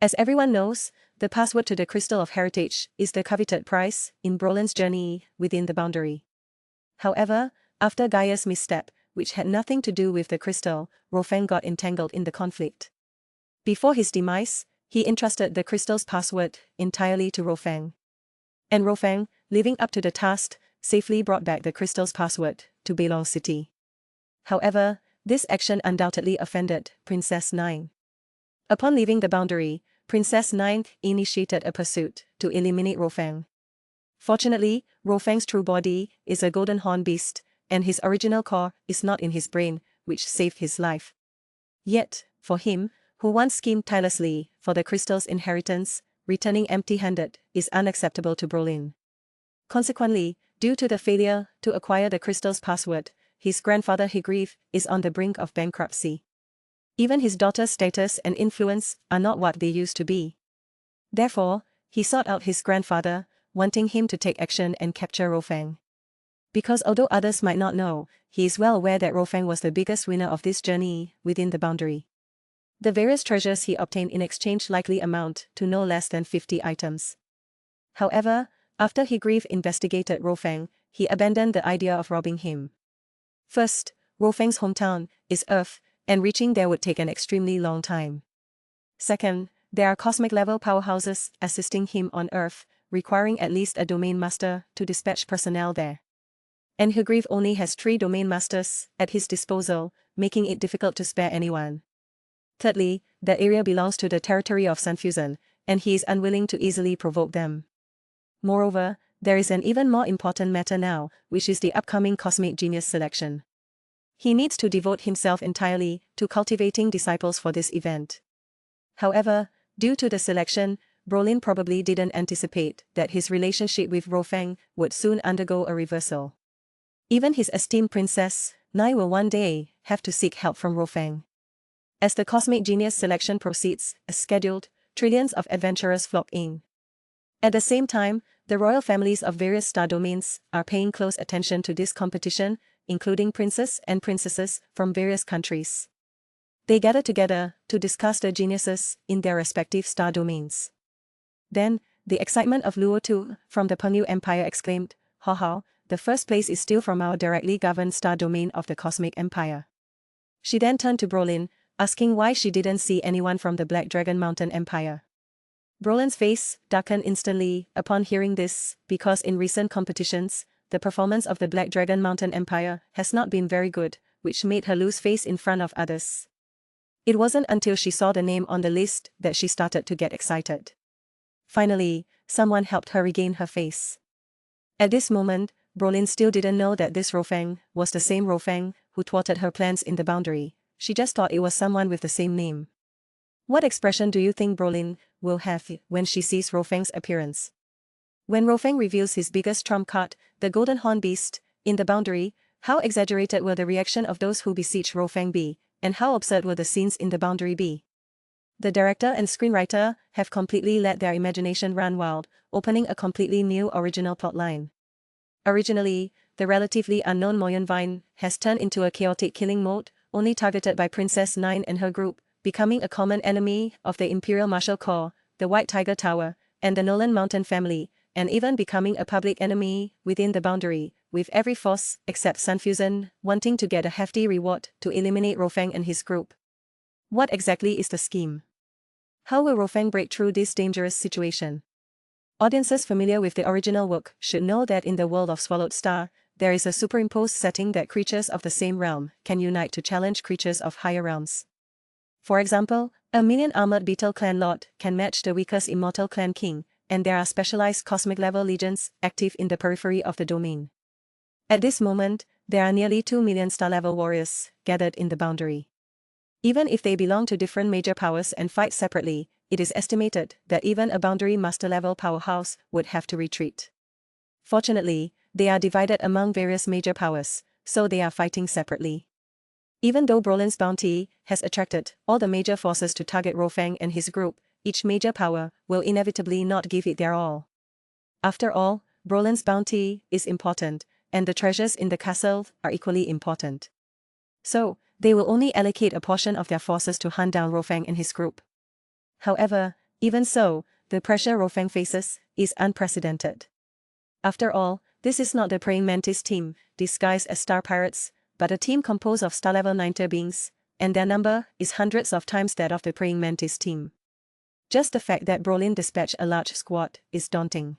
As everyone knows, the password to the Crystal of Heritage is the coveted prize in Brolyn's journey within the boundary. However, after Gaia's misstep, which had nothing to do with the crystal, Rofang got entangled in the conflict. Before his demise, he entrusted the crystal's password entirely to Rofang. And Rofang, living up to the task, safely brought back the crystal's password to Belong City. However, this action undoubtedly offended Princess Nine. Upon leaving the boundary, Princess Nine initiated a pursuit to eliminate Rofang. Fortunately, Rofang's true body is a golden horn beast, and his original core is not in his brain, which saved his life. Yet, for him, who once schemed tirelessly for the crystal's inheritance, returning empty-handed is unacceptable to Brolyn. Consequently, due to the failure to acquire the crystal's password, his grandfather Higreave is on the brink of bankruptcy. Even his daughter's status and influence are not what they used to be. Therefore, he sought out his grandfather, wanting him to take action and capture Rofang. Because although others might not know, he is well aware that Rofang was the biggest winner of this journey within the boundary. The various treasures he obtained in exchange likely amount to no less than 50 items. However, after Higreave investigated Rofang, he abandoned the idea of robbing him. First, Rofang's hometown is Earth, and reaching there would take an extremely long time. Second, there are cosmic-level powerhouses assisting him on Earth, requiring at least a domain master to dispatch personnel there. And Higreave only has 3 domain masters at his disposal, making it difficult to spare anyone. Thirdly, the area belongs to the territory of Sunfusion, and he is unwilling to easily provoke them. Moreover, there is an even more important matter now, which is the upcoming Cosmic Genius selection. He needs to devote himself entirely to cultivating disciples for this event. However, due to the selection, Brolin probably didn't anticipate that his relationship with Rofang would soon undergo a reversal. Even his esteemed princess, Nai, will one day have to seek help from Rofang. As the Cosmic Genius selection proceeds, as scheduled, trillions of adventurers flock in. At the same time, the royal families of various star domains are paying close attention to this competition, including princes and princesses from various countries. They gather together to discuss the geniuses in their respective star domains. Then, the excitement of Luo II from the Pengyu Empire exclaimed, "Haha, the first place is still from our directly governed star domain of the Cosmic Empire." She then turned to Brolyn, asking why she didn't see anyone from the Black Dragon Mountain Empire. Brolyn's face darkened instantly upon hearing this, because in recent competitions, the performance of the Black Dragon Mountain Empire has not been very good, which made her lose face in front of others. It wasn't until she saw the name on the list that she started to get excited. Finally, someone helped her regain her face. At this moment, Brolyn still didn't know that this Rofang was the same Rofang who thwarted her plans in the boundary. She just thought it was someone with the same name. What expression do you think Brolyn will have when she sees Rofang's appearance? When Rofang reveals his biggest trump card, the Golden Horn Beast, in the boundary, how exaggerated will the reaction of those who besiege Rofang be, and how absurd will the scenes in the boundary be? The director and screenwriter have completely let their imagination run wild, opening a completely new original plotline. Originally, the relatively unknown Moyen Vine has turned into a chaotic killing mode, only targeted by Princess Nine and her group, becoming a common enemy of the Imperial Martial Corps, the White Tiger Tower, and the Nolan Mountain family, and even becoming a public enemy within the boundary, with every force except Sunfusion wanting to get a hefty reward to eliminate Rofang and his group. What exactly is the scheme? How will Rofang break through this dangerous situation? Audiences familiar with the original work should know that in the world of Swallowed Star, there is a superimposed setting that creatures of the same realm can unite to challenge creatures of higher realms. For example, a million-armored beetle clan lord can match the weakest immortal clan king, and there are specialized cosmic-level legions active in the periphery of the domain. At this moment, there are nearly 2 million star-level warriors gathered in the boundary. Even if they belong to different major powers and fight separately, it is estimated that even a boundary master-level powerhouse would have to retreat. Fortunately, they are divided among various major powers, so they are fighting separately. Even though Brolyn's bounty has attracted all the major forces to target Rofang and his group, each major power will inevitably not give it their all. After all, Brolyn's bounty is important, and the treasures in the castle are equally important. So, they will only allocate a portion of their forces to hunt down Rofang and his group. However, Even so, the pressure Rofang faces is unprecedented. After all, this is not the praying mantis team, disguised as star pirates, but a team composed of star level 9 tier beings, and their number is hundreds of times that of the praying mantis team. Just the fact that Brolin dispatched a large squad is daunting.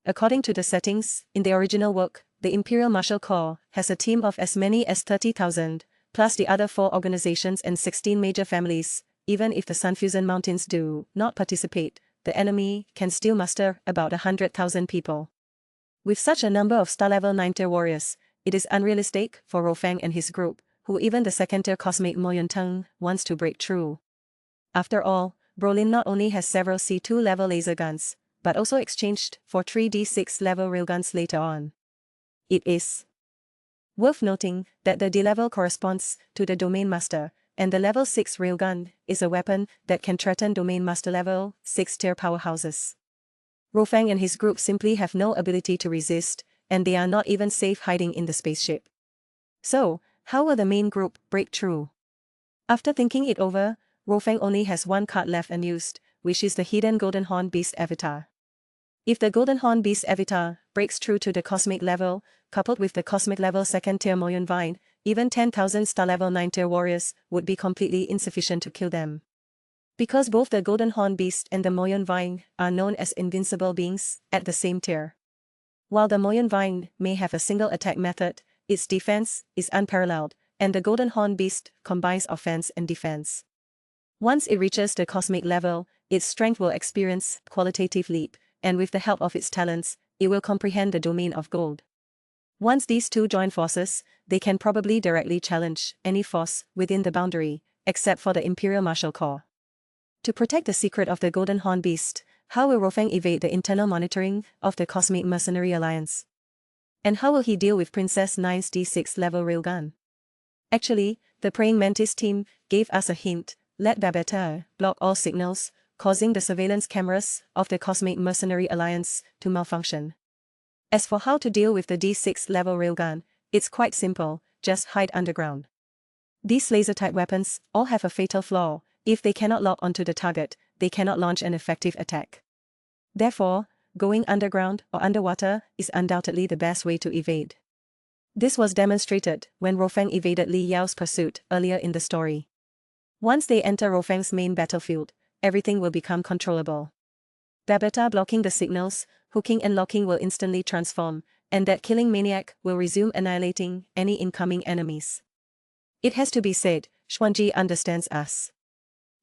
According to the settings, in the original work, the Imperial Martial Corps has a team of as many as 30,000, plus the other 4 organizations and 16 major families. Even if the Sunfusion Mountains do not participate, the enemy can still muster about 100,000 people. With such a number of star level 9 tier warriors, it is unrealistic for Rofang and his group, who even the second tier cosmic Moyuntang wants to break through. After all, Brolin not only has several C2 level laser guns, but also exchanged for 3D6 level railguns later on. It is worth noting that the D level corresponds to the Domain Master, and the level 6 railgun is a weapon that can threaten Domain Master level 6 tier powerhouses. Rofang and his group simply have no ability to resist, and they are not even safe hiding in the spaceship. So, how will the main group break through? After thinking it over, Rofang only has one card left unused, which is the hidden Golden Horn Beast avatar. If the Golden Horn Beast avatar breaks through to the cosmic level, coupled with the cosmic level 2nd tier Moyun Vine, even 10,000 star level 9 tier warriors would be completely insufficient to kill them. Because both the Golden Horn Beast and the Moyun Vine are known as invincible beings at the same tier. While the Moyun Vine may have a single attack method, its defense is unparalleled, and the Golden Horn Beast combines offense and defense. Once it reaches the cosmic level, its strength will experience a qualitative leap, and with the help of its talents, it will comprehend the domain of gold. Once these two join forces, they can probably directly challenge any force within the boundary, except for the Imperial Martial Corps. To protect the secret of the Golden Horn Beast, how will Rofang evade the internal monitoring of the Cosmic Mercenary Alliance? And how will he deal with Princess 9's D6 level railgun? Actually, the Praying Mantis team gave us a hint: let Babetta block all signals, causing the surveillance cameras of the Cosmic Mercenary Alliance to malfunction. As for how to deal with the D6 level railgun, it's quite simple: just hide underground. These laser-type weapons all have a fatal flaw: if they cannot lock onto the target, they cannot launch an effective attack. Therefore, going underground or underwater is undoubtedly the best way to evade. This was demonstrated when Rofang evaded Li Yao's pursuit earlier in the story. Once they enter Rofang's main battlefield, everything will become controllable. Babetta blocking the signals, hooking and locking will instantly transform, and that killing maniac will resume annihilating any incoming enemies. It has to be said, Xuanji understands us.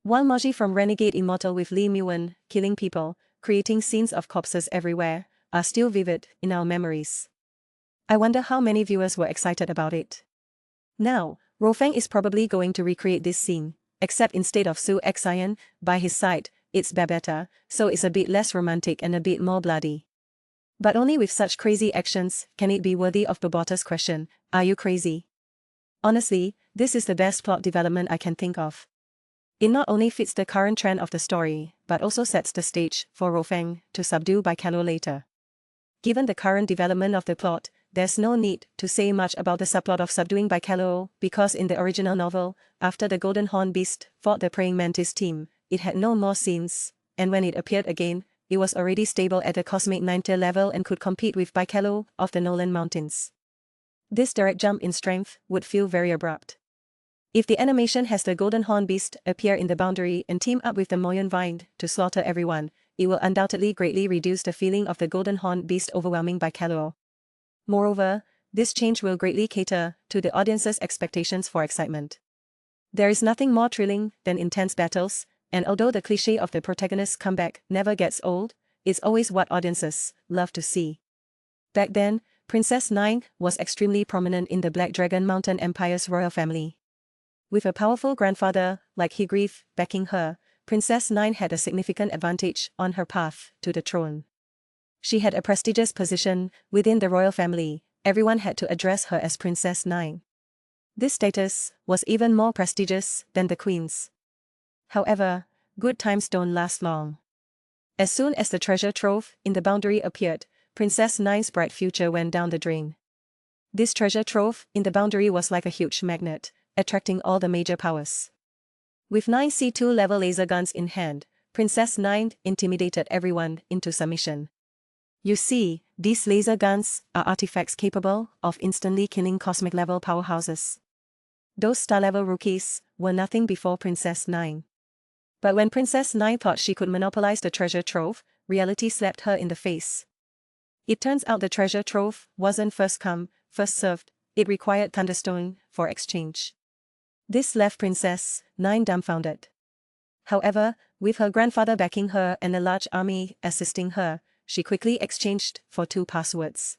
While Moji from Renegade Immortal with Li Muwen killing people, creating scenes of corpses everywhere, are still vivid in our memories. I wonder how many viewers were excited about it. Now, Rofang is probably going to recreate this scene, except instead of Su Xian by his side, it's Babetta, so it's a bit less romantic and a bit more bloody. But only with such crazy actions can it be worthy of Bobota's question: are you crazy? Honestly, this is the best plot development I can think of. It not only fits the current trend of the story, but also sets the stage for Rofang to subdue Baikalo later. Given the current development of the plot, there's no need to say much about the subplot of subduing Baikalo, because in the original novel, after the Golden Horn Beast fought the Praying Mantis team, it had no more scenes, and when it appeared again, it was already stable at the Cosmic 9 tier level and could compete with Baikalo of the Nolan Mountains. This direct jump in strength would feel very abrupt. If the animation has the Golden Horn Beast appear in the boundary and team up with the Moyun Vine to slaughter everyone, it will undoubtedly greatly reduce the feeling of the Golden Horn Beast overwhelming Baikalo. Moreover, this change will greatly cater to the audience's expectations for excitement. There is nothing more thrilling than intense battles, and although the cliché of the protagonist's comeback never gets old, it's always what audiences love to see. Back then, Princess 9 was extremely prominent in the Black Dragon Mountain Empire's royal family. With a powerful grandfather like Higreath backing her, Princess 9 had a significant advantage on her path to the throne. She had a prestigious position within the royal family; everyone had to address her as Princess 9. This status was even more prestigious than the queen's. However, good times don't last long. As soon as the treasure trove in the boundary appeared, Princess 9's bright future went down the drain. This treasure trove in the boundary was like a huge magnet, attracting all the major powers. With 9 C2 level laser guns in hand, Princess Nine intimidated everyone into submission. You see, these laser guns are artifacts capable of instantly killing cosmic-level powerhouses. Those star-level rookies were nothing before Princess Nine. But when Princess Nine thought she could monopolize the treasure trove, reality slapped her in the face. It turns out the treasure trove wasn't first come, first served, it required Thunderstone for exchange. This left Princess Nine dumbfounded. However, with her grandfather backing her and a large army assisting her, she quickly exchanged for 2 passwords.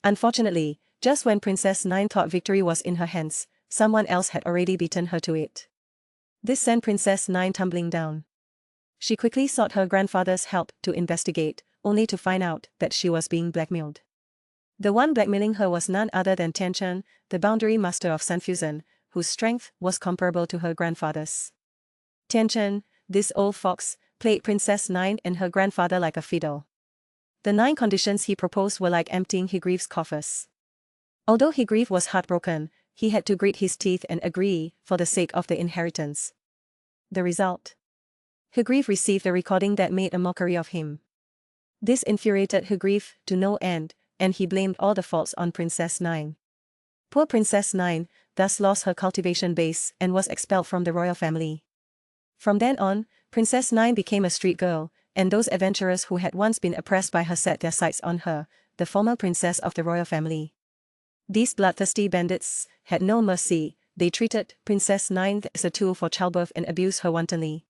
Unfortunately, just when Princess Nine thought victory was in her hands, someone else had already beaten her to it. This sent Princess Nine tumbling down. She quickly sought her grandfather's help to investigate, only to find out that she was being blackmailed. The one blackmailing her was none other than Tianchen, the boundary master of Sunfusion, whose strength was comparable to her grandfather's. Tianchen, this old fox, played Princess Nine and her grandfather like a fiddle. The 9 conditions he proposed were like emptying Higreave's coffers. Although Higreave was heartbroken, he had to grit his teeth and agree for the sake of the inheritance. The result? Higreave received a recording that made a mockery of him. This infuriated Higreave to no end, and he blamed all the faults on Princess Nine. Poor Princess Nine thus lost her cultivation base and was expelled from the royal family. From then on, Princess Nine became a street girl, and those adventurers who had once been oppressed by her set their sights on her, the former princess of the royal family. These bloodthirsty bandits had no mercy. They treated Princess Nine as a tool for childbirth and abused her wantonly.